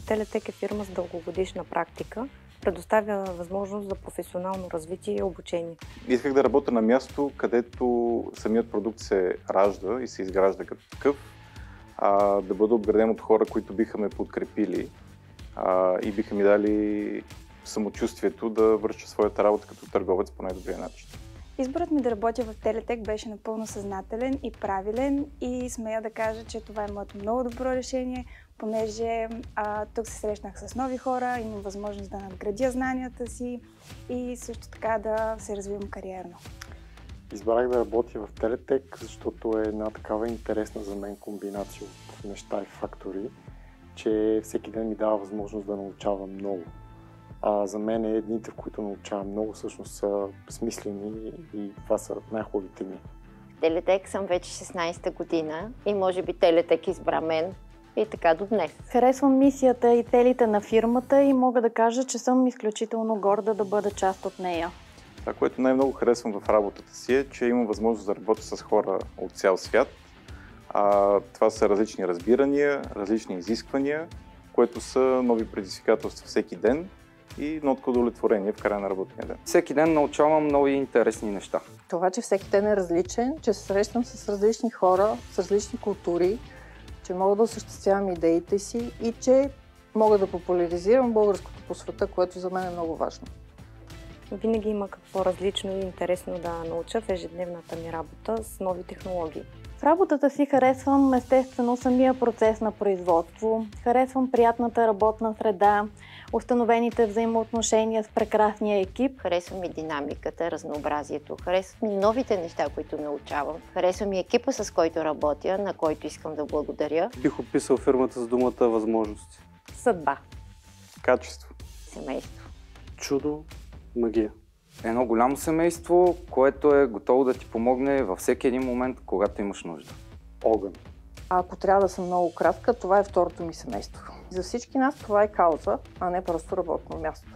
Телетек е фирма с дългогодишна практика, предоставя възможност за професионално развитие и обучение. Исках да работя на място, където самият продукт се ражда и се изгражда като такъв, да бъда обграден от хора, които биха ме подкрепили и биха ми дали самочувствието да върша своята работа като търговец по най-добрия начин. Изборът ми да работя в Телетек беше напълно съзнателен и правилен и смея да кажа, че това е моето много добро решение, понеже тук се срещнах с нови хора, имам възможност да надградя знанията си и също така да се развивам кариерно. Избрах да работя в Телетек, защото е една такава интересна за мен комбинация от неща и фактори, че всеки ден ми дава възможност да научавам много. За мен дните, в които научавам много, всъщност са смислени и това са най-хубавите дни. Телетек съм вече 16-та година и може би Телетек избра мен и така до днес. Харесвам мисията и целите на фирмата и мога да кажа, че съм изключително горда да бъда част от нея. Това, което най-много харесвам в работата си е, че имам възможност да работя с хора от цял свят. Това са различни разбирания, различни изисквания, което са нови предизвикателства всеки ден и нотка удовлетворение в края на работния ден. Всеки ден научавам нови интересни неща. Това, че всеки ден е различен, че се срещам с различни хора, с различни култури, че мога да осъществявам идеите си и че мога да популяризирам българското по света, което за мен е много важно. Винаги има какво различно и интересно да науча в ежедневната ми работа с нови технологии. В работата си харесвам естествено самия процес на производство, харесвам приятната работна среда, установените взаимоотношения с прекрасния екип. Харесвам и динамиката, разнообразието, харесвам и новите неща, които научавам. Харесвам и екипа, с който работя, на който искам да благодаря. Бих описал фирмата с думата възможности. Съдба. Качество. Семейство. Чудо, магия. Едно голямо семейство, което е готово да ти помогне във всеки един момент, когато имаш нужда. Огън. Ако трябва да съм много кратка, това е второто ми семейство. За всички нас това е кауза, а не просто работно място.